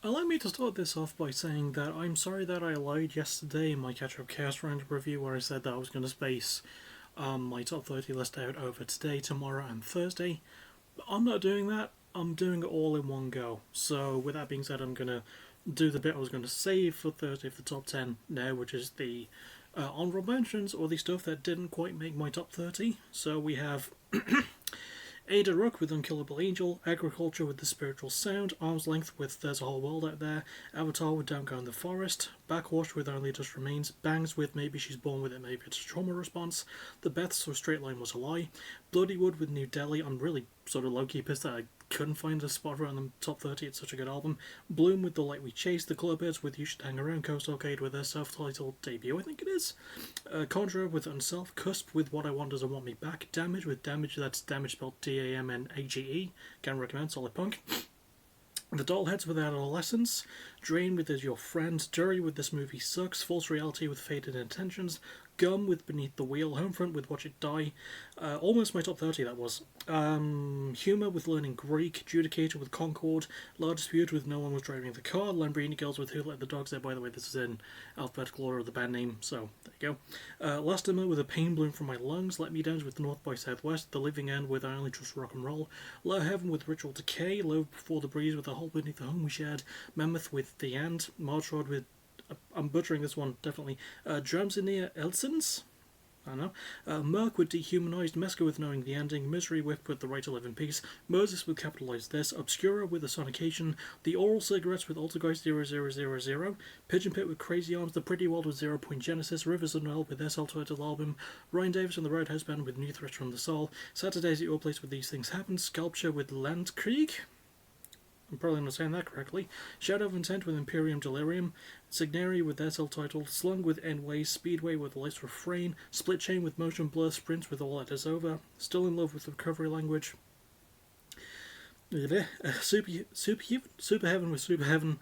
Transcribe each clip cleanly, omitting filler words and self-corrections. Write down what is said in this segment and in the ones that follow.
Allow me to start this off by saying that I'm sorry that I lied yesterday in my Catch Up Chaos Round review where I said that I was going to space my top 30 list out over today, tomorrow, and Thursday. I'm not doing that. I'm doing it all in one go. So, with that being said, I'm going to do the bit I was going to save for Thursday for the top 10 now, which is the honorable mentions or the stuff that didn't quite make my top 30. So, we have Ada Rook with Unkillable Angel, Agriculture with The Spiritual Sound, Arm's Length with There's a Whole World Out There, Avatar with Don't Go in the Forest, Backwash with Only Just Remains, Bangs with Maybe She's Born with It, Maybe It's a Trauma Response, The Beths with Straight Line Was a Lie, Bloodywood with New Delhi. I'm really sort of low-key pissed that I couldn't find a spot around the top 30, it's such a good album. Bloom with The Light We Chase, The Clubbirds with You Should Hang Around, Coast Arcade with their self-titled debut, I think it is. Conjurer with Unself, Cusp with What I Want Doesn't Want Me Back, Damage with Damage, that's Damage spelled Damnage, can recommend, solid punk. The Dollheads with Adolescence, Drain with Is Your Friend, Jury with This Movie Sucks, False Reality with Faded Intentions, Gum with Beneath the Wheel, Homefront with Watch It Die, almost my top 30 that was. Humour with Learning Greek, Judicator with Concord, Large Dispute with No One Was Driving the Car, Lamborghini Girls with Who Let the Dogs Out. By the way, this is in alphabetical order of the band name, so there you go. Lastima with A Pain Bloom from My Lungs, Let Me Down with North by Southwest, The Living End with I Only Trust Rock and Roll, Low Heaven with Ritual Decay, Low Before the Breeze with A Hole Beneath the Home We Shared, Mammoth with The End, March Rod with I'm butchering this one, definitely. Drums in the Elsons? I don't know. Merc with Dehumanized, Meska with Knowing the Ending, Misery Whip with The Right to Live in Peace, Moses with Capitalize This, Obscura with The Sonication, The Oral Cigarettes with Altergeist 0000, Pigeon Pit with Crazy Arms, The Pretty World with Zero Point Genesis, Rivers of Nile with their self-titled album, Ryan Davis and the Roadhouse Band with New Threats from the Soul, Saturdays at Your Place with These Things Happen, Sculpture with Landkrieg, I'm probably not saying that correctly. Shadow of Intent with Imperium Delirium, Signeri with their self-titled, Slung with Endways, Speedway with Life's Refrain, Split Chain with Motion Blur, Sprints with All That Is Over, Still in Love with Recovery Language, Super Heaven with Super Heaven,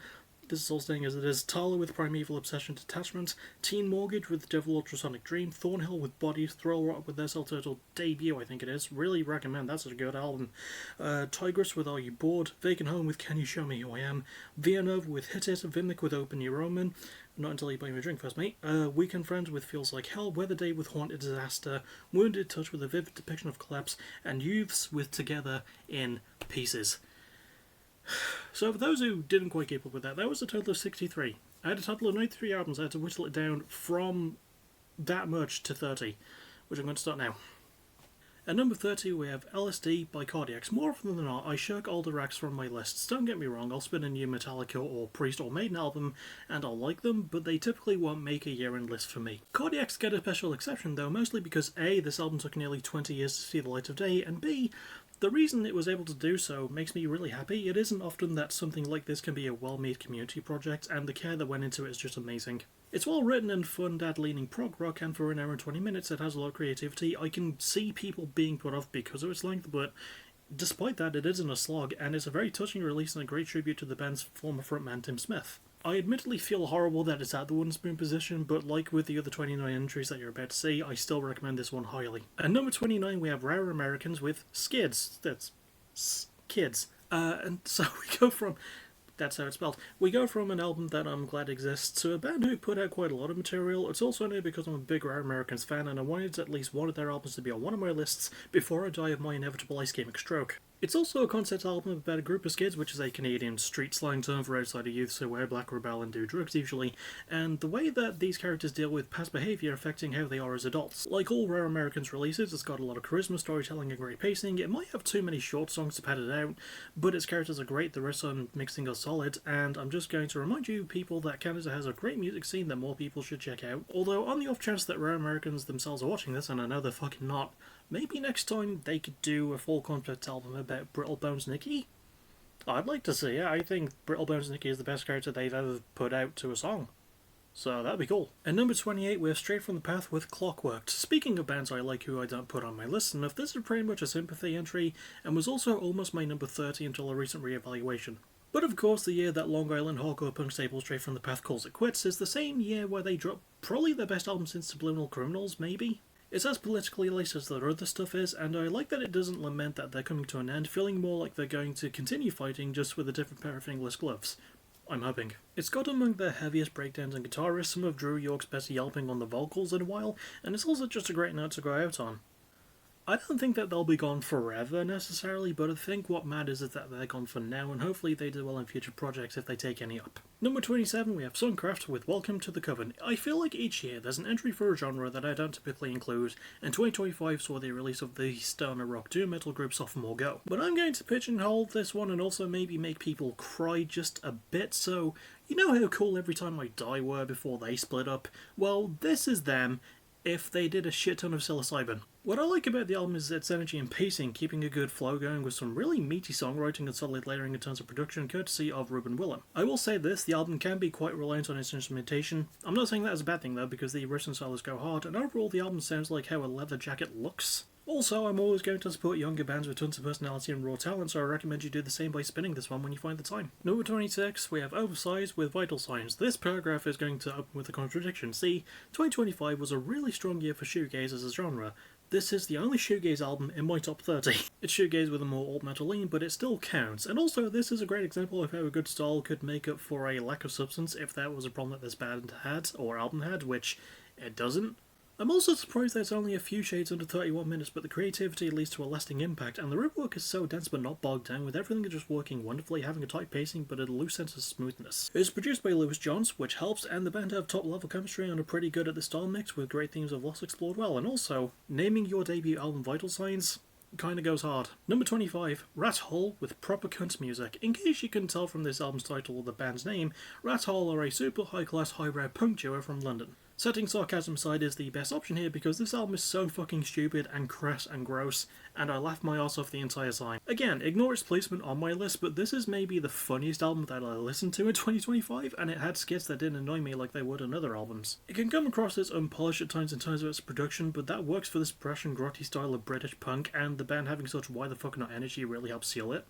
this is all staying as it is, Tala with Primeval Obsession Detachment, Teen Mortgage with Devil Ultrasonic Dream, Thornhill with Bodies, Thrill Rock with their self-titled debut, I think it is. Really recommend, that's a good album. Tigress with Are You Bored, Vacant Home with Can You Show Me Who I Am, Villanova with Hit It, Vimic with Open Your Omen, not until you buy me a drink first, mate. Weekend Friends with Feels Like Hell, Weather Day with Haunted Disaster, Wounded Touch with a vivid depiction of collapse, and Youths with Together in Pieces. So for those who didn't quite keep up with that, that was a total of 63. I had a total of 93 albums. I had to whittle it down from that much to 30, which I'm going to start now. At number 30 we have LSD by Cardiacs. More often than not, I shirk older acts from my lists. Don't get me wrong, I'll spin a new Metallica or Priest or Maiden album and I'll like them, but they typically won't make a year-end list for me. Cardiacs get a special exception though, mostly because A, this album took nearly 20 years to see the light of day, and B, the reason it was able to do so makes me really happy. It isn't often that something like this can be a well-made community project, and the care that went into it is just amazing. It's well written and fun dad-leaning prog rock, and for an hour and 20 minutes it has a lot of creativity. I can see people being put off because of its length, but despite that, it isn't a slog, and it's a very touching release and a great tribute to the band's former frontman Tim Smith. I admittedly feel horrible that it's at the wooden spoon position, but like with the other 29 entries that you're about to see, I still recommend this one highly. At number 29 we have Rare Americans with Skids. That's Kids. And so we go from... That's how it's spelled. We go from an album that I'm glad exists to a band who put out quite a lot of material. It's also only because I'm a big Rare Americans fan and I wanted at least one of their albums to be on one of my lists before I die of my inevitable ischemic stroke. It's also a concept album about a group of skids, which is a Canadian street slang term for outsider youths who wear black, rebel and do drugs usually, and the way that these characters deal with past behaviour affecting how they are as adults. Like all Rare Americans releases, it's got a lot of charisma, storytelling and great pacing. It might have too many short songs to pad it out, but its characters are great, the rest on mixing are solid, and I'm just going to remind you people that Canada has a great music scene that more people should check out. Although on the off chance that Rare Americans themselves are watching this, and I know they're fucking not, maybe next time they could do a full concept album about Brittle Bones Nicky? I'd like to see it. I think Brittle Bones Nicky is the best character they've ever put out to a song. So that'd be cool. At number 28, we're Straight From The Path with Clockworked. Speaking of bands I like who I don't put on my list enough, this is pretty much a sympathy entry, and was also almost my number 30 until a recent re-evaluation. But of course, the year that Long Island hardcore punk staple Straight From The Path calls it quits is the same year where they drop probably their best album since Subliminal Criminals, maybe? It's as politically laced as their other stuff is, and I like that it doesn't lament that they're coming to an end, feeling more like they're going to continue fighting just with a different pair of fingerless gloves. I'm hoping. It's got among the heaviest breakdowns and guitarists, some of Drew York's best yelping on the vocals in a while, and it's also just a great note to go out on. I don't think that they'll be gone forever necessarily, but I think what matters is that they're gone for now, and hopefully they do well in future projects if they take any up. Number 27, we have Suncraft with Welcome to the Coven. I feel like each year there's an entry for a genre that I don't typically include, and 2025 saw the release of the stoner rock doom metal group Sophomore Go. But I'm going to pigeonhole this one and also maybe make people cry just a bit, so you know how cool Every Time I Die were before they split up? Well, this is them if they did a shit ton of psilocybin. What I like about the album is its energy and pacing, keeping a good flow going with some really meaty songwriting and solid layering in terms of production, courtesy of Ruben Willem. I will say this, the album can be quite reliant on its instrumentation. I'm not saying that as a bad thing though, because the riffs and solos go hard, and overall the album sounds like how a leather jacket looks. Also, I'm always going to support younger bands with tons of personality and raw talent, so I recommend you do the same by spinning this one when you find the time. Number 26, we have Oversize with Vital Signs. This paragraph is going to open with a contradiction. See, 2025 was a really strong year for shoegaze as a genre. This is the only shoegaze album in my top 30. It's shoegaze with a more alt-metal lean, but it still counts. And also, this is a great example of how a good style could make up for a lack of substance if that was a problem that this band had, or album had, which it doesn't. I'm also surprised that it's only a few shades under 31 minutes, but the creativity leads to a lasting impact, and the riffwork is so dense but not bogged down, with everything just working wonderfully, having a tight pacing but a loose sense of smoothness. It is produced by Lewis Johns, which helps, and the band have top level chemistry and are pretty good at the style mix, with great themes of loss explored well, and also, naming your debut album Vital Signs kinda goes hard. Number 25, Rat Hole with Proper Cunt Music. In case you couldn't tell from this album's title or the band's name, Rat Hole are a super high-class, highbrow punk duo from London. Setting sarcasm aside is the best option here because this album is so fucking stupid and crass and gross, and I laughed my ass off the entire time. Again, ignore its placement on my list, but this is maybe the funniest album that I listened to in 2025, and it had skits that didn't annoy me like they would on other albums. It can come across as unpolished at times in terms of its production, but that works for this brash and grotty style of British punk, and the band having such why the fuck not energy really helps seal it.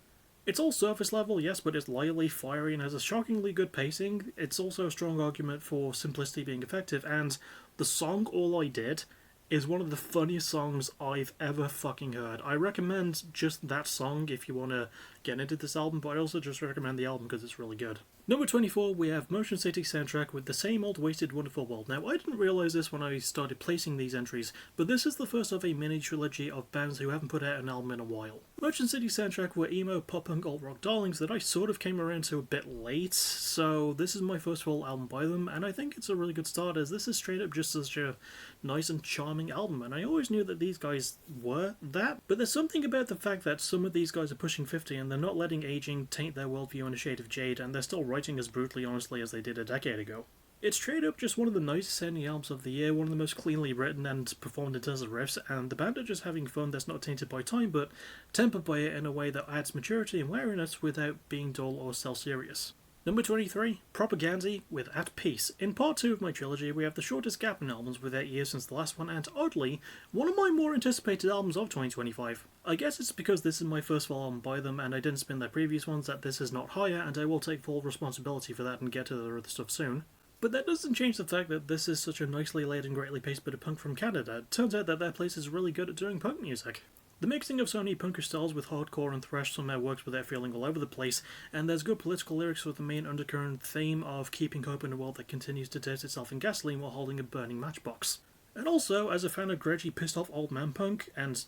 It's all surface level, yes, but it's lively, fiery, and has a shockingly good pacing. It's also a strong argument for simplicity being effective, and the song All I Did is one of the funniest songs I've ever fucking heard. I recommend just that song if you want to get into this album, but I also just recommend the album because it's really good. Number 24, we have Motion City Soundtrack with The Same Old Wasted Wonderful World. Now, I didn't realise this when I started placing these entries, but this is the first of a mini-trilogy of bands who haven't put out an album in a while. Motion City Soundtrack were emo, pop-punk, alt-rock darlings that I sort of came around to a bit late, so this is my first full album by them, and I think it's a really good start, as this is straight up just such a nice and charming album, and I always knew that these guys were that, but there's something about the fact that some of these guys are pushing 50 and they're not letting aging taint their worldview in a shade of jade, and they're still writing as brutally honestly as they did a decade ago. It's straight up just one of the nicest sounding albums of the year, one of the most cleanly written and performed in terms of riffs, and the band are just having fun that's not tainted by time, but tempered by it in a way that adds maturity and wariness without being dull or self-serious. Number 23, Propagandhi with At Peace. In part 2 of my trilogy, we have the shortest gap in albums with 8 years since the last one, and oddly, one of my more anticipated albums of 2025. I guess it's because this is my first full album by them, and I didn't spin their previous ones, that this is not higher, and I will take full responsibility for that and get to the other stuff soon. But that doesn't change the fact that this is such a nicely laid and greatly paced bit of punk from Canada. It turns out that their place is really good at doing punk music. The mixing of so many punkish styles with hardcore and thrash somehow works without feeling all over the place, and there's good political lyrics with the main undercurrent theme of keeping hope in a world that continues to dirt itself in gasoline while holding a burning matchbox. And also, as a fan of grudgy, pissed off old man punk, and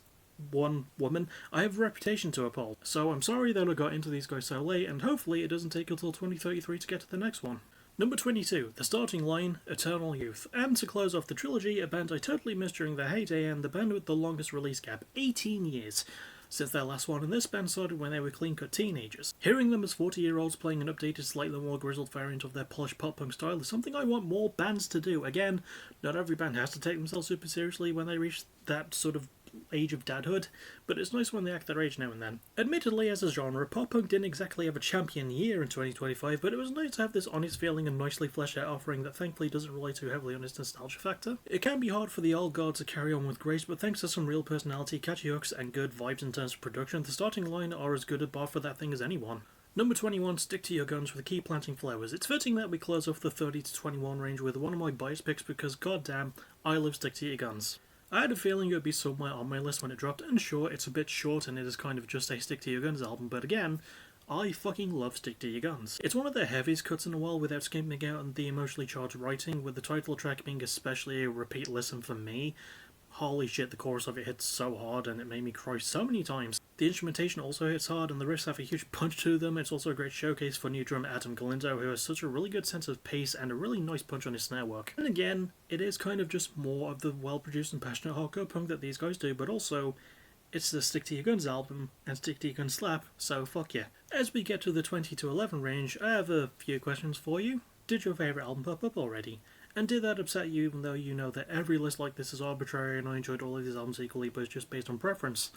one woman, I have a reputation to uphold. So I'm sorry that I got into these guys so late, and hopefully it doesn't take until 2033 to get to the next one. Number 22, The Starting Line, Eternal Youth. And to close off the trilogy, a band I totally missed during their heyday and the band with the longest release gap, 18 years since their last one, and this band started when they were clean-cut teenagers. Hearing them as 40-year-olds playing an updated, slightly more grizzled variant of their polished pop-punk style is something I want more bands to do. Again, not every band has to take themselves super seriously when they reach that sort of age of dadhood, but it's nice when they act their age now and then. Admittedly, as a genre, pop-punk didn't exactly have a champion year in 2025, but it was nice to have this honest feeling and nicely fleshed out offering that thankfully doesn't rely too heavily on its nostalgia factor. It can be hard for the old guard to carry on with grace, but thanks to some real personality, catchy hooks, and good vibes in terms of production, the Starting Line are as good a bar for that thing as anyone. Number 21, Stick to Your Guns with Keep Planting Flowers. It's fitting that we close off the 30 to 21 range with one of my bias picks because goddamn, I love Stick to Your Guns. I had a feeling it would be somewhere on my list when it dropped, and sure, it's a bit short and it is kind of just a Stick to Your Guns album, but again, I fucking love Stick to Your Guns. It's one of their heaviest cuts in a while without skimping out on the emotionally charged writing, with the title track being especially a repeat listen for me. Holy shit, the chorus of it hits so hard and it made me cry so many times. The instrumentation also hits hard and the riffs have a huge punch to them. It's also a great showcase for new drummer Adam Galindo, who has such a really good sense of pace and a really nice punch on his snare work. And again, it is kind of just more of the well-produced and passionate hardcore punk that these guys do, but also it's the Stick to Your Guns album, and Stick to Your Guns slap, so fuck yeah. As we get to the 20 to 11 range, I have a few questions for you. Did your favourite album pop up already? And did that upset you, even though you know that every list like this is arbitrary and I enjoyed all of these albums equally, but it's just based on preference?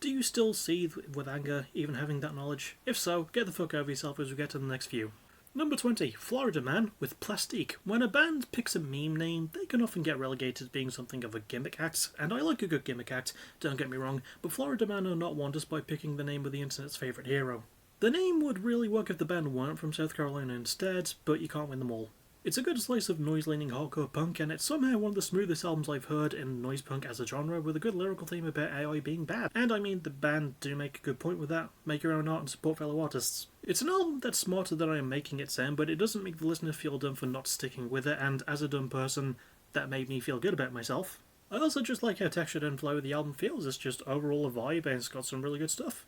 Do you still seethe with anger, even having that knowledge? If so, get the fuck over yourself as we get to the next few. Number 20, Florida Man with Plastique. When a band picks a meme name, they can often get relegated to being something of a gimmick act, and I like a good gimmick act, don't get me wrong, but Florida Man are not one despite picking the name of the internet's favourite hero. The name would really work if the band weren't from South Carolina instead, but you can't win them all. It's a good slice of noise-leaning hardcore punk, and it's somehow one of the smoothest albums I've heard in noise punk as a genre, with a good lyrical theme about AI being bad. And I mean, the band do make a good point with that. Make your own art and support fellow artists. It's an album that's smarter than I am making it sound, but it doesn't make the listener feel dumb for not sticking with it, and as a dumb person, that made me feel good about myself. I also just like how textured and flowy the album feels. It's just overall a vibe, and it's got some really good stuff.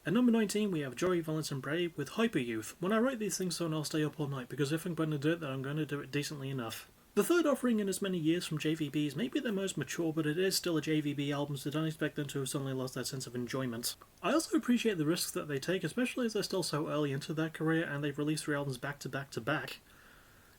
At number 19, we have Joey Valence and Bray with Hyper Youth. When I write these things down, I'll stay up all night, because if I'm going to do it, then I'm going to do it decently enough. The third offering in as many years from JVB is maybe their most mature, but it is still a JVB album, so don't expect them to have suddenly lost that sense of enjoyment. I also appreciate the risks that they take, especially as they're still so early into their career and they've released 3 albums back to back to back.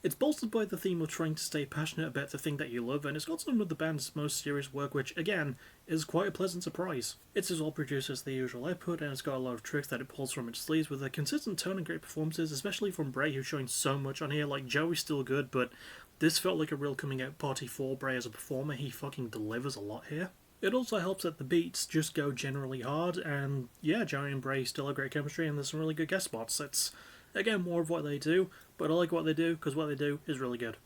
It's bolstered by the theme of trying to stay passionate about the thing that you love, and it's got some of the band's most serious work, which, again, is quite a pleasant surprise. It's as well produced as the usual output, and it's got a lot of tricks that it pulls from its sleeves, with a consistent tone and great performances, especially from Bray, who's showing so much on here. Like, Joey's still good, but this felt like a real coming out party for Bray as a performer. He fucking delivers a lot here. It also helps that the beats just go generally hard, and yeah, Joey and Bray still have great chemistry, and there's some really good guest spots. It's, again, more of what they do, but I like what they do, because what they do is really good.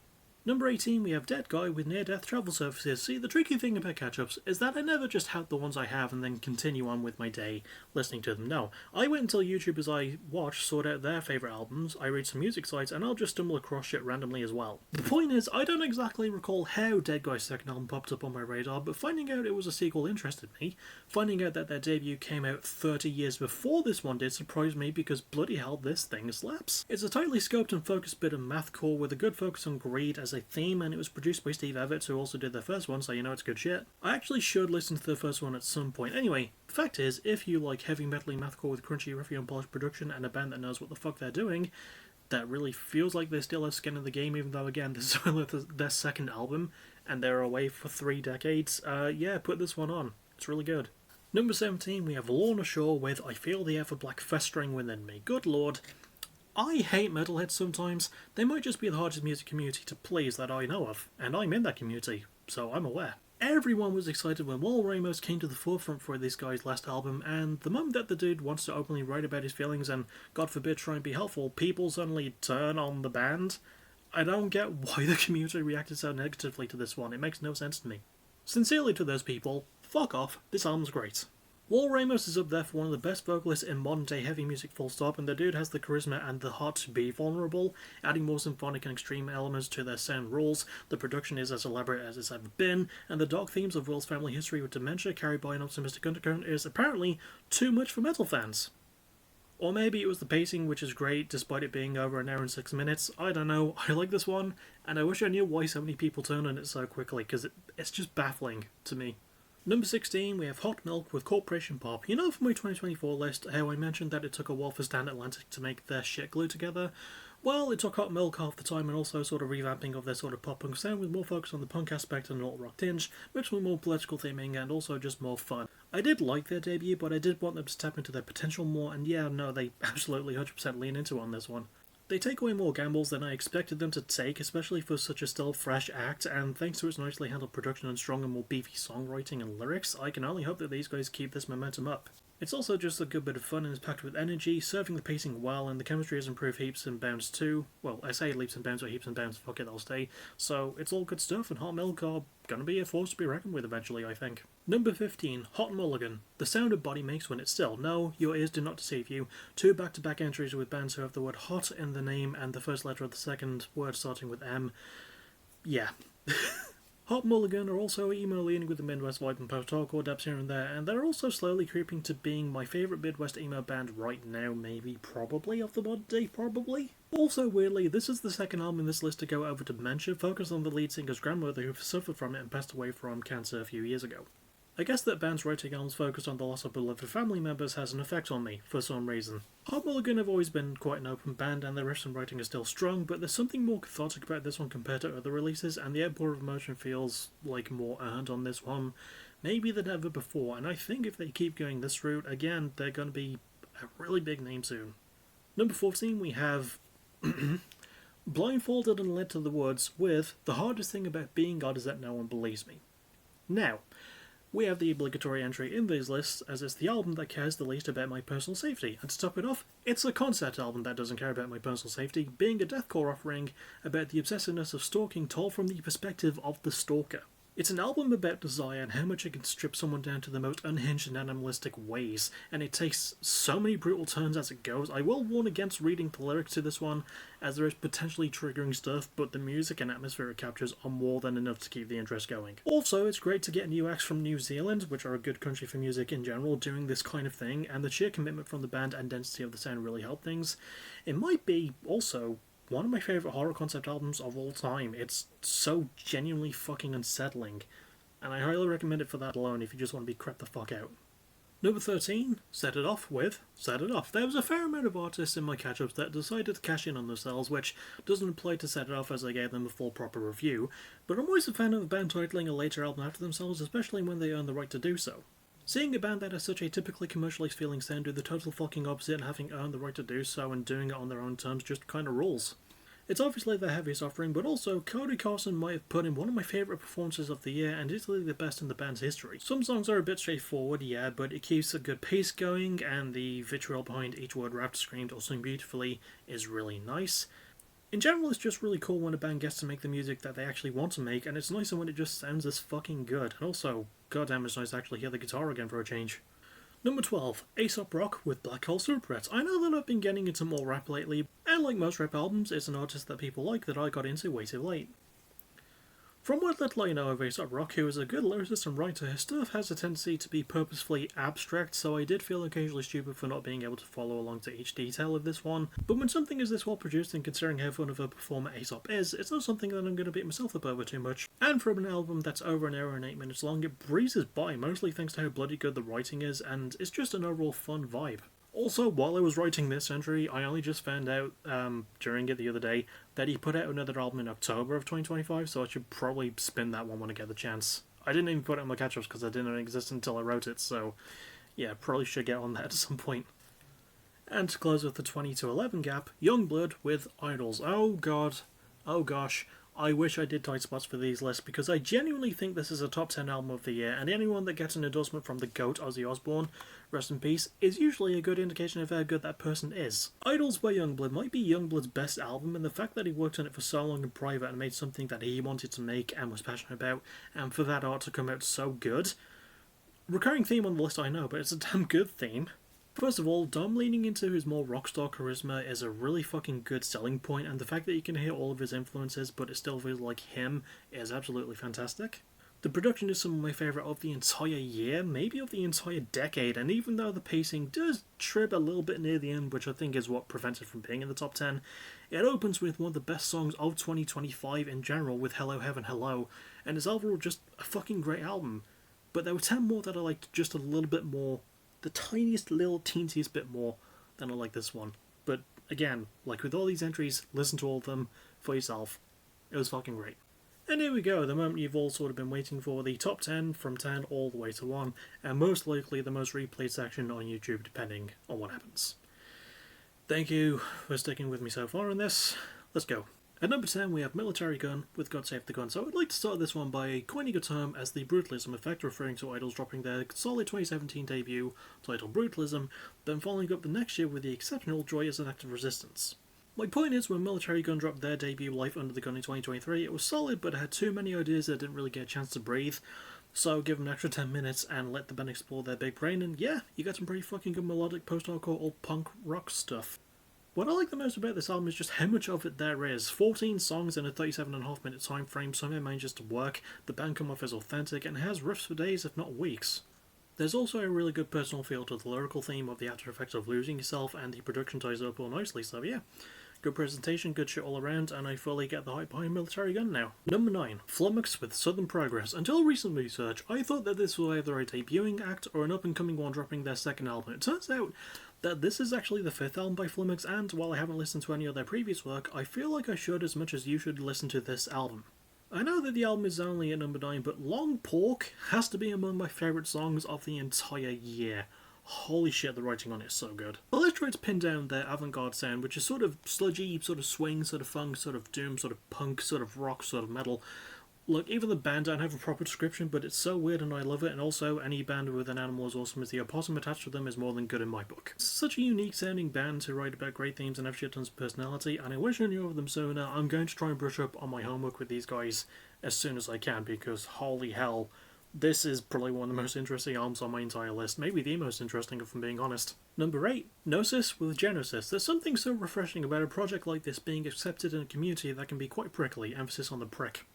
Number 18, we have Dead Guy with Near-Death Travel Surfaces. See, the tricky thing about catch-ups is that I never just have the ones I have and then continue on with my day listening to them. No, I wait until YouTubers I watch sort out their favourite albums, I read some music sites, and I'll just stumble across shit randomly as well. The point is, I don't exactly recall how Dead Guy's second album popped up on my radar, but finding out it was a sequel interested me. Finding out that their debut came out 30 years before this one did surprised me, because bloody hell, this thing slaps. It's a tightly scoped and focused bit of mathcore with a good focus on greed as a theme, and it was produced by Steve Evans, who also did their first one, so you know it's good shit. I actually should listen to the first one at some point. Anyway, the fact is, if you like heavy metal-y mathcore with crunchy, riffy, and polished production, and a band that knows what the fuck they're doing, that really feels like they still have skin in the game, even though, again, this is only their second album, and they're away for 3 decades, yeah, put this one on. It's really good. Number 17, we have Lorna Shore with I Feel the Ever-Black Festering Within Me. Good lord. I hate metalheads sometimes. They might just be the hardest music community to please that I know of, and I'm in that community, so I'm aware. Everyone was excited when Wal Ramos came to the forefront for this guy's last album, and the moment that the dude wants to openly write about his feelings and, God forbid, try and be helpful, people suddenly turn on the band. I don't get why the community reacted so negatively to this one. It makes no sense to me. Sincerely to those people, fuck off, this album's great. Wal Ramos is up there for one of the best vocalists in modern day heavy music full stop, and the dude has the charisma and the heart to be vulnerable, adding more symphonic and extreme elements to their sound rules. The production is as elaborate as it's ever been, and the dark themes of Will's family history with dementia carried by an optimistic undercurrent is apparently too much for metal fans. Or maybe it was the pacing, which is great despite it being over an hour and 6 minutes. I don't know, I like this one, and I wish I knew why so many people turned on it so quickly, because it's just baffling to me. Number 16, we have Hot Milk with Corporation Pop. You know from my 2024 list how I mentioned that it took a while for Stand Atlantic to make their shit glue together? Well, it took Hot Milk half the time, and also sort of revamping of their sort of pop-punk sound with more focus on the punk aspect and an alt-rock tinge, mixed with more political theming and also just more fun. I did like their debut, but I did want them to tap into their potential more, and yeah, no, they absolutely 100% lean into on this one. They take away more gambles than I expected them to take, especially for such a still fresh act, and thanks to its nicely handled production and strong and more beefy songwriting and lyrics, I can only hope that these guys keep this momentum up. It's also just a good bit of fun and is packed with energy, serving the pacing well, and the chemistry has improved heaps and bounds too. Well, I say leaps and bounds, or heaps and bounds, fuck it, I'll stay. So it's all good stuff, and Hot Milk are gonna be a force to be reckoned with eventually, I think. Number 15, Hot Mulligan. The sound a body makes when it's still. No, your ears do not deceive you. Two back-to-back entries with bands who have the word hot in the name and the first letter of the second word starting with M. Yeah. Hot Mulligan are also emo leaning with the Midwest vibe and post-hardcore depths here and there, and they're also slowly creeping to being my favourite Midwest emo band right now, maybe, probably, of the modern day, probably. Also, weirdly, this is the second album in this list to go over dementia, focused on the lead singer's grandmother who suffered from it and passed away from cancer a few years ago. I guess that bands writing albums focused on the loss of beloved family members has an effect on me, for some reason. Hot Mulligan have always been quite an open band, and their riffs and writing is still strong, but there's something more cathartic about this one compared to other releases, and the outpour of emotion feels like more earned on this one, maybe than ever before, and I think if they keep going this route, again, they're going to be a really big name soon. Number 14, we have Blindfolded and Led to the Woods with The Hardest Thing About Being God Is That No One Believes Me. Now, we have the obligatory entry in these lists, as it's the album that cares the least about my personal safety. And to top it off, it's a concept album that doesn't care about my personal safety, being a deathcore offering about the obsessiveness of stalking told from the perspective of the stalker. It's an album about desire and how much it can strip someone down to the most unhinged and animalistic ways, and it takes so many brutal turns as it goes. I will warn against reading the lyrics to this one, as there is potentially triggering stuff, but the music and atmosphere it captures are more than enough to keep the interest going. Also, it's great to get new acts from New Zealand, which are a good country for music in general, doing this kind of thing, and the sheer commitment from the band and density of the sound really help things. It might be, also, one of my favourite horror concept albums of all time. It's so genuinely fucking unsettling, and I highly recommend it for that alone if you just want to be crept the fuck out. Number 13, Set It Off with Set It Off. There was a fair amount of artists in my catch-ups that decided to cash in on themselves, which doesn't apply to Set It Off as I gave them a full proper review, but I'm always a fan of a band titling a later album after themselves, especially when they earn the right to do so. Seeing a band that has such a typically commercialised feeling sound do the total fucking opposite and having earned the right to do so and doing it on their own terms just kinda rules. It's obviously their heaviest offering, but also Cody Carson might have put in one of my favourite performances of the year and easily the best in the band's history. Some songs are a bit straightforward, yeah, but it keeps a good pace going and the vitriol behind each word rapped, screamed, or sung beautifully is really nice. In general, it's just really cool when a band gets to make the music that they actually want to make, and it's nicer when it just sounds this fucking good. And also, goddamn, it's nice to actually hear the guitar again for a change. Number 12, Aesop Rock with Black Hole Super Rats. I know that I've been getting into more rap lately, and like most rap albums, it's an artist that people like that I got into way too late. From what little I know of Aesop Rock, who is a good lyricist and writer, his stuff has a tendency to be purposefully abstract, so I did feel occasionally stupid for not being able to follow along to each detail of this one. But when something is this well produced and considering how fun of a performer Aesop is, it's not something that I'm going to beat myself up over too much. And from an album that's over an hour and 8 minutes long, it breezes by, mostly thanks to how bloody good the writing is, and it's just an overall fun vibe. Also, while I was writing this entry, I only just found out during it the other day that he put out another album in October of 2025, so I should probably spin that one when I get the chance. I didn't even put it on my catch-ups because I didn't know it existed until I wrote it, so yeah, probably should get on that at some point. And to close with the 20 to 11 gap, Youngblood with Idols. Oh god, oh gosh, I wish I did tight spots for these lists because I genuinely think this is a top 10 album of the year, and anyone that gets an endorsement from the GOAT Ozzy Osbourne, rest in peace, is usually a good indication of how good that person is. Idols by Youngblood might be Youngblood's best album, and the fact that he worked on it for so long in private and made something that he wanted to make and was passionate about, and for that art to come out so good. Recurring theme on the list I know, but it's a damn good theme. First of all, Dom leaning into his more rockstar charisma is a really fucking good selling point, and the fact that you can hear all of his influences but it still feels like him is absolutely fantastic. The production is some of my favourite of the entire year, maybe of the entire decade, and even though the pacing does trip a little bit near the end, which I think is what prevents it from being in the top 10, it opens with one of the best songs of 2025 in general with Hello Heaven Hello, and it's overall just a fucking great album. But there were 10 more that I liked just a little bit more, the tiniest little teensiest bit more than I like this one. But again, like with all these entries, listen to all of them for yourself. It was fucking great. And here we go, the moment you've all sort of been waiting for, the top 10 from 10 all the way to 1, and most likely the most replayed section on YouTube depending on what happens. Thank you for sticking with me so far on this. Let's go. At number 10, we have Military Gun with God Save the Gun. So I'd like to start this one by coining a term as the Brutalism effect, referring to IDLES dropping their solid 2017 debut titled Brutalism, then following up the next year with the exceptional Joy as an Act of Resistance. My point is, when Military Gun dropped their debut Life Under the Gun in 2023, it was solid, but it had too many ideas that didn't really get a chance to breathe. So give them an extra 10 minutes and let the band explore their big brain, and yeah, you got some pretty fucking good melodic post-hardcore old punk rock stuff. What I like the most about this album is just how much of it there is. 14 songs in a 37.5 minute time frame, somehow manages to work, the band come off as authentic, and it has riffs for days if not weeks. There's also a really good personal feel to the lyrical theme of the after effects of losing yourself, and the production ties up all nicely, so yeah. Good presentation, good shit all around, and I fully get the hype behind Military Gun now. Number 9, Flummox with Southern Progress. Until recent research, I thought that this was either a debuting act or an up-and-coming one dropping their second album. It turns out that this is actually the 5th album by Flummox, and while I haven't listened to any of their previous work, I feel like I should as much as you should listen to this album. I know that the album is only at number 9, but Long Pork has to be among my favourite songs of the entire year. Holy shit, the writing on it is so good. Well, let's try to pin down their avant-garde sound, which is sort of sludgy, sort of swing, sort of funk, sort of doom, sort of punk, sort of rock, sort of metal. Look, even the band don't have a proper description, but it's so weird and I love it, and also any band with an animal as awesome as the opossum attached to them is more than good in my book. It's such a unique sounding band to write about great themes and have shit tons of personality, and I wish I knew of them sooner. I'm going to try and brush up on my homework with these guys as soon as I can, because holy hell, this is probably one of the most interesting albums on my entire list, maybe the most interesting if I'm being honest. Number 8, Gnosis with Genesis. There's something so refreshing about a project like this being accepted in a community that can be quite prickly, emphasis on the prick.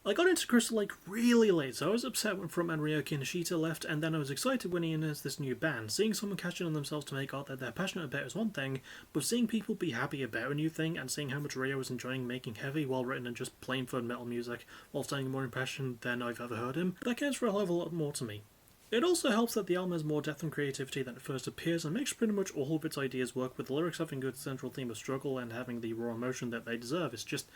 I got into Crystal Lake really late, so I was upset when frontman Ryoki Nishita left, and then I was excited when he announced this new band. Seeing someone catch it on themselves to make art that they're passionate about is one thing, but seeing people be happy about a new thing, and seeing how much Ryo was enjoying making heavy, well-written and just plain fun metal music, while sounding more impassioned than I've ever heard him, that counts for a hell of a lot more to me. It also helps that the album has more depth and creativity than it first appears, and makes pretty much all of its ideas work, with the lyrics having a good central theme of struggle and having the raw emotion that they deserve. It's just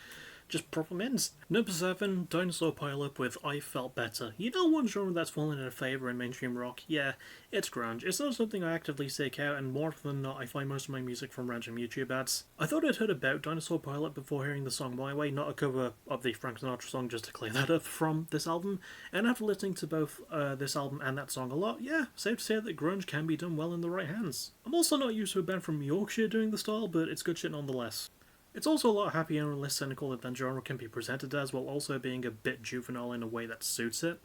proper mints. Number 7, Dinosaur Pileup with I Felt Better. You know one genre that's fallen out of favour in mainstream rock? Yeah, it's grunge. It's not something I actively seek out, and more often than not I find most of my music from random YouTube ads. I thought I'd heard about Dinosaur Pileup before hearing the song My Way, not a cover of the Frank Sinatra song, just to clear that up from this album, and after listening to both this album and that song a lot, yeah, safe to say that grunge can be done well in the right hands. I'm also not used to a band from Yorkshire doing the style, but it's good shit nonetheless. It's also a lot happier and less cynical than genre can be presented as, while also being a bit juvenile in a way that suits it.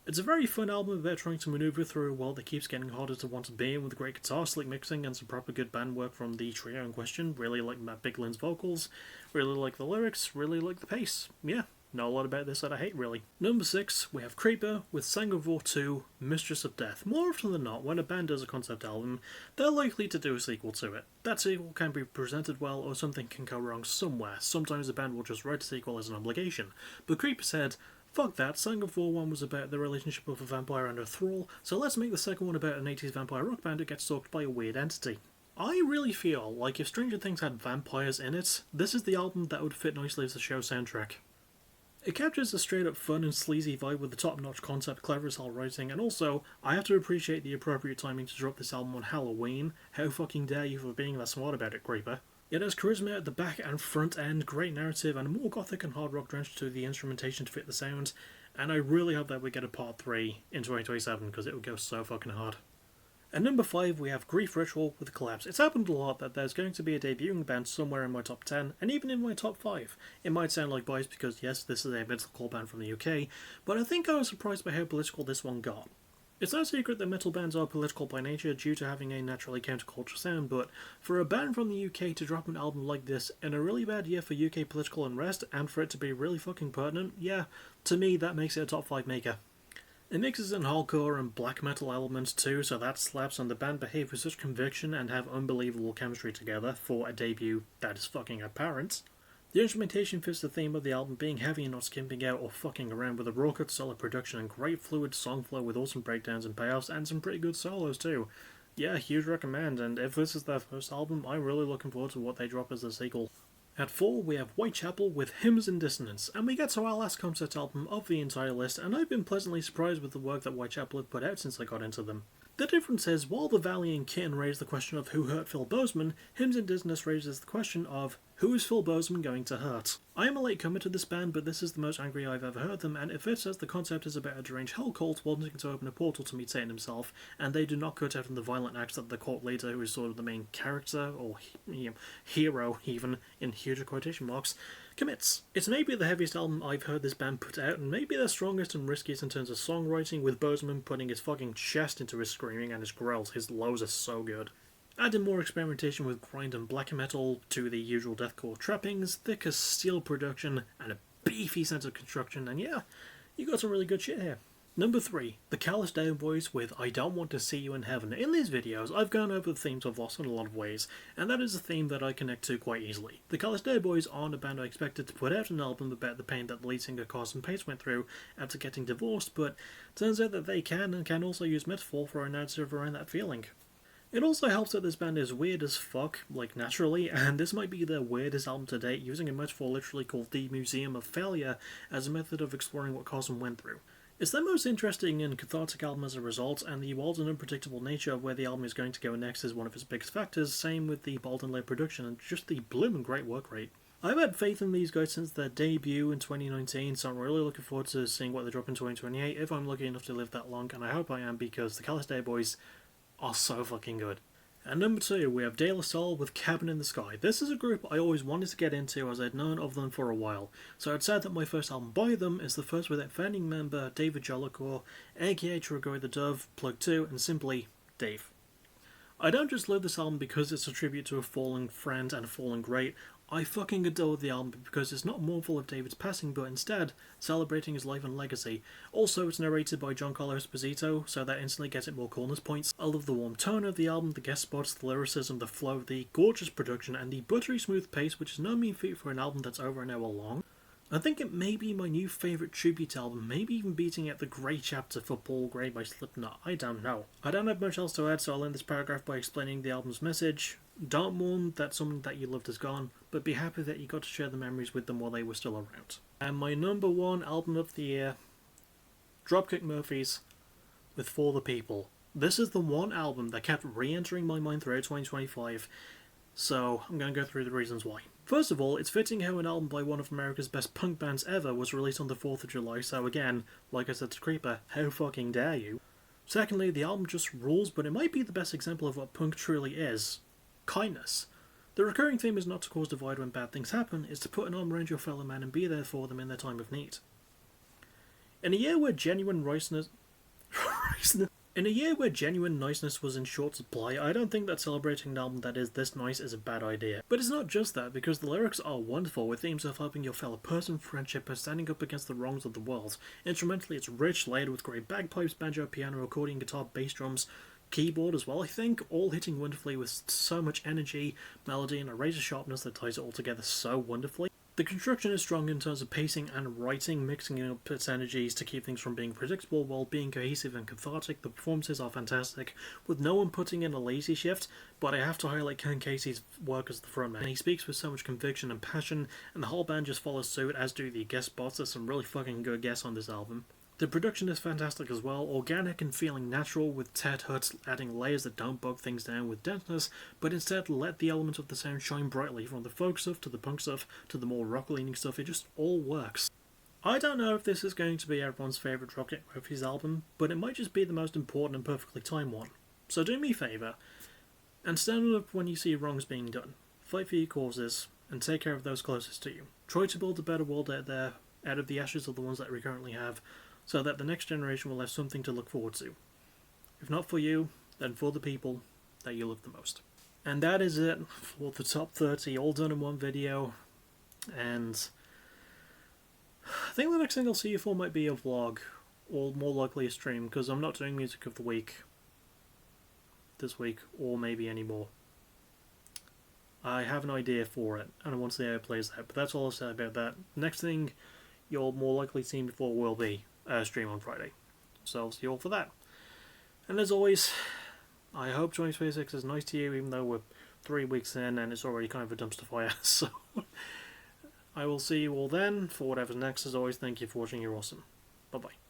It's a very fun album about trying to maneuver through a world that keeps getting harder to want to be in, with great guitar, slick mixing, and some proper good band work from the trio in question. Really like Matt Biglin's vocals, really like the lyrics, really like the pace. Yeah, not a lot about this that I hate, really. Number 6, we have Creeper with Sang of War 2, Mistress of Death. More often than not, when a band does a concept album, they're likely to do a sequel to it. That sequel can be presented well, or something can go wrong somewhere. Sometimes the band will just write a sequel as an obligation. But Creeper said, fuck that, Sang of War 1 was about the relationship of a vampire and a thrall, so let's make the second one about an 80s vampire rock band who gets stalked by a weird entity. I really feel like if Stranger Things had vampires in it, this is the album that would fit nicely as a show soundtrack. It captures a straight up fun and sleazy vibe with the top notch concept, clever as hell writing, and also, I have to appreciate the appropriate timing to drop this album on Halloween. How fucking dare you for being that smart about it, Creeper. It has charisma at the back and front end, great narrative, and more gothic and hard rock drenched to the instrumentation to fit the sound, and I really hope that we get a part 3 in 2027, because it would go so fucking hard. At number 5, we have Grief Ritual with Collapse. It's happened a lot that there's going to be a debuting band somewhere in my top 10, and even in my top 5. It might sound like bias because, yes, this is a metalcore band from the UK, but I think I was surprised by how political this one got. It's no secret that metal bands are political by nature due to having a naturally counterculture sound, but for a band from the UK to drop an album like this in a really bad year for UK political unrest, and for it to be really fucking pertinent, yeah, to me that makes it a top 5 maker. It mixes in hardcore and black metal elements too, so that slaps, and the band behave with such conviction and have unbelievable chemistry together for a debut that is fucking apparent. The instrumentation fits the theme of the album, being heavy and not skimping out or fucking around, with a raw cut solid production and great fluid song flow with awesome breakdowns and payoffs and some pretty good solos too. Yeah, huge recommend, and if this is their first album, I'm really looking forward to what they drop as the sequel. At 4, we have Whitechapel with Hymns in Dissonance, and we get to our last concept album of the entire list, and I've been pleasantly surprised with the work that Whitechapel have put out since I got into them. The difference is, while the Valley and Kitten raise the question of who hurt Phil Bozeman, Hymns and Dizziness raises the question of who is Phil Bozeman going to hurt? I am a latecomer to this band, but this is the most angry I've ever heard them, and it fits as the concept is about a deranged hell cult wanting to open a portal to meet Satan himself, and they do not cut out on the violent acts that the cult leader, who is sort of the main character, or hero even, in huge quotation marks, commits. It's maybe the heaviest album I've heard this band put out, and maybe their strongest and riskiest in terms of songwriting, with Bozeman putting his fucking chest into his screaming and his growls. His lows are so good. Adding more experimentation with grind and black metal to the usual deathcore trappings, thick as steel production, and a beefy sense of construction, and yeah, you got some really good shit here. Number 3, the Callous Day Boys with I Don't Want to See You in Heaven. In these videos, I've gone over the themes of loss in a lot of ways, and that is a theme that I connect to quite easily. The Callous Day Boys aren't a band I expected to put out an album about the pain that the lead singer Carson Pace went through after getting divorced, but turns out that they can, and can also use metaphor for a narrative around that feeling. It also helps that this band is weird as fuck, like naturally, and this might be their weirdest album to date, using a metaphor literally called the Museum of Failure as a method of exploring what Carson went through. It's their most interesting and cathartic album as a result, and the wild and unpredictable nature of where the album is going to go next is one of its biggest factors, same with the bold and late production and just the blooming great work rate. I've had faith in these guys since their debut in 2019, so I'm really looking forward to seeing what they drop in 2028 if I'm lucky enough to live that long, and I hope I am because the Callous Day Boys are so fucking good. And number 2, we have De La Soul with Cabin in the Sky. This is a group I always wanted to get into as I'd known of them for a while, so it's sad that my first album by them is the first without founding member David Jolicoeur, aka Tregoy the Dove, Plug 2, and simply Dave. I don't just love this album because it's a tribute to a fallen friend and a fallen great. I fucking adore the album because it's not mournful of David's passing, but instead celebrating his life and legacy. Also, it's narrated by Giancarlo Esposito, so that instantly gets it more coolness points. I love the warm tone of the album, the guest spots, the lyricism, the flow, the gorgeous production, and the buttery smooth pace, which is no mean feat for an album that's over an hour long. I think it may be my new favourite tribute album, maybe even beating out the Grey Chapter for Paul Gray by Slipknot, I don't know. I don't have much else to add, so I'll end this paragraph by explaining the album's message. Don't mourn that someone that you loved is gone, but be happy that you got to share the memories with them while they were still around. And my number 1 album of the year, Dropkick Murphys with For the People. This is the one album that kept re-entering my mind throughout 2025, so I'm going to go through the reasons why. First of all, it's fitting how an album by one of America's best punk bands ever was released on the 4th of July, so again, like I said to Creeper, how fucking dare you? Secondly, the album just rules, but it might be the best example of what punk truly is. Kindness. The recurring theme is not to cause divide when bad things happen, it's to put an arm around your fellow man and be there for them in their time of need. In a year where genuine niceness was in short supply, I don't think that celebrating an album that is this nice is a bad idea. But it's not just that, because the lyrics are wonderful, with themes of helping your fellow person, friendship, and standing up against the wrongs of the world. Instrumentally, it's rich, layered with great bagpipes, banjo, piano, accordion, guitar, bass drums, keyboard as well, I think, all hitting wonderfully with so much energy, melody, and a razor sharpness that ties it all together so wonderfully. The construction is strong in terms of pacing and writing, mixing up its energies to keep things from being predictable while being cohesive and cathartic. The performances are fantastic, with no one putting in a lazy shift, but I have to highlight Ken Casey's work as the frontman. He speaks with so much conviction and passion, and the whole band just follows suit, as do the guest spots. There's some really fucking good guests on this album. The production is fantastic as well, organic and feeling natural, with Ted Hutz adding layers that don't bog things down with denseness, but instead let the elements of the sound shine brightly, from the folk stuff to the punk stuff to the more rock-leaning stuff. It just all works. I don't know if this is going to be everyone's favourite Dropkick Murphys album, but it might just be the most important and perfectly timed one. So do me a favour, and stand up when you see wrongs being done. Fight for your causes, and take care of those closest to you. Try to build a better world out there, out of the ashes of the ones that we currently have, so that the next generation will have something to look forward to. If not for you, then for the people that you love the most. And that is it for the top 30, all done in one video. And I think the next thing I'll see you for might be a vlog, or more likely a stream, because I'm not doing music of the week this week, or maybe anymore. I have an idea for it, and I want to see how it plays out, but that's all I'll say about that. Next thing you'll more likely see me for will be stream on Friday. So I'll see you all for that. And as always, I hope 2026 is nice to you, even though we're 3 weeks in and it's already kind of a dumpster fire. So I will see you all then for whatever's next. As always, thank you for watching. You're awesome. Bye bye.